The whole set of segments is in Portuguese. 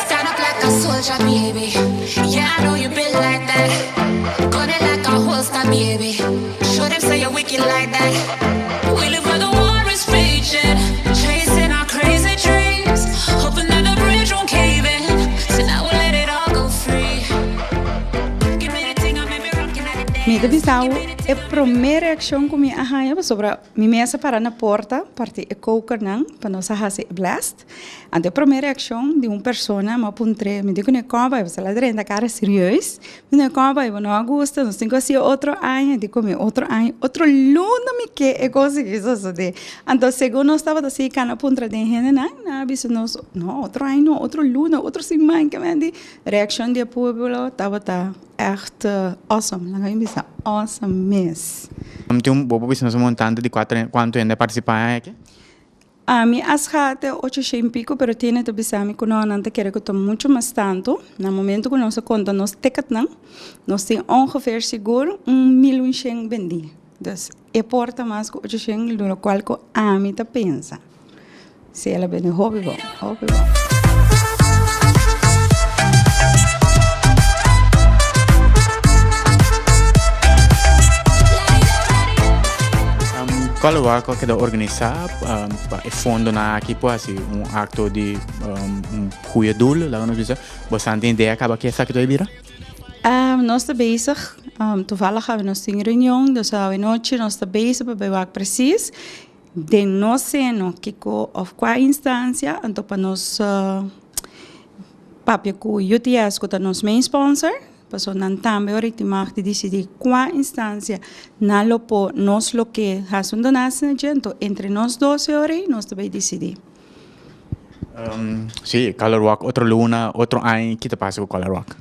Stand up like a soldier, baby. Yeah, I know you been like that. Gun it like a holster, baby. Show them say you're wicked like that. We live where the war is raging, chasing our crazy dreams, hoping that the bridge won't cave in. So now we'll let it all go free. Give me the thing, I'm maybe rocking at the dance. Mida bisau, a primeira reação que me arranha sobre minha mesa para na porta, parte e coker não, para nós fazer blast. A primeira reação de uma pessoa, me apontou, me disse que não vai, você lá dentro da cara serioso, não vai, não gosta, não tem que ser outro ano, digo me outro ano, outro luna me que é coisa que isso de. Então segundo nós estava assim, cana apontou de gente, não, bicho nós, não outro ano, outro luna, outro semana que me de reação de povo, estava echt awesome, lá em bisa awesome mesmo. Tem bobo business montante de quanto ainda participar aqui? A mim as até 800 pico, pero tiene que pensar que não anda querer que tome muito mais tanto. No momento que nós conta nos ticket não, nós tem ongeveer seguro 1.100.000 vendi. Dus é porta mais que 800, do qual que a mim tá pensa. Se ela vem hobby bom. Qual é o ato que organizar e fundo na equipe assim acto de goede doel lá no dizer você tem ideia acaba que essa que tu vira? Nós estamos bezig, toevallig gaan we nog een reunião, dus à noite nós estamos bezig para ver precies de nós sendo que of qual instância, então para nós papel com UTS que é nosso main sponsor. Paso nan também ahorita mag de decidir qual instância na lopo nos lo que has un donação então entre nós 12 horas nós também decidir. Sim, Color Walk outro luna outro ano que te passa com Color Walk.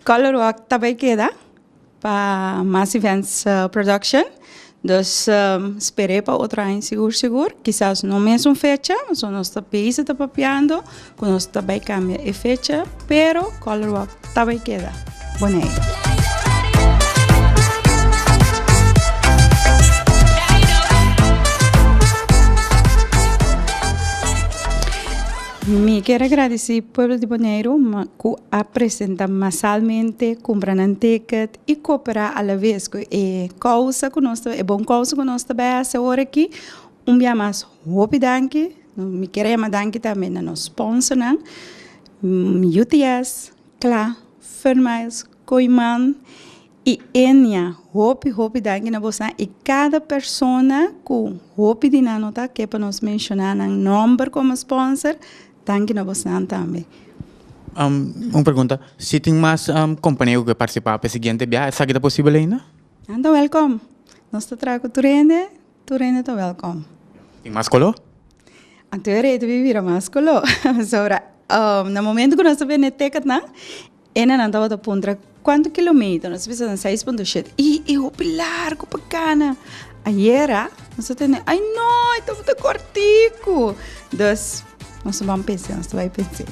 Color Walk também queda para Mass Events Production. Dus esperei para outro ano seguro. Quizás não mesmo fecha, mas nós também está papiando, que nós também cambia a fecha, pero Color Walk também queda. Bonito. Me quero agradecer ao povo de Bonaire que apresenta massalmente, compra um ticket e coopera à vez com a causa que nós é bom causa que nós também essa hora aqui. Dia mais hope danke. Me quero danke também na nosso sponsor, UTS, claro, Firmais, Coiman e Enya. Hope danke na você e cada pessoa com hope de nota que para nós mencionar um nome como sponsor. Danke na você também. Uma pergunta, se tem mais companhia que participar para a seguinte viagem, essa aqui é possível ainda? Então, welcome. Nós trago Turende está welcome. Tem mais color? Então, eu reto vivir mais color. Sobre, no momento que nós estamos na teca, ena não estava a ponta quanto quilômetros? Nós precisamos 6.7. E o pilar, que bacana. Ayer, nós temos, ai não, está muito cortico. Nós vamos pensar, nós vamos pensar.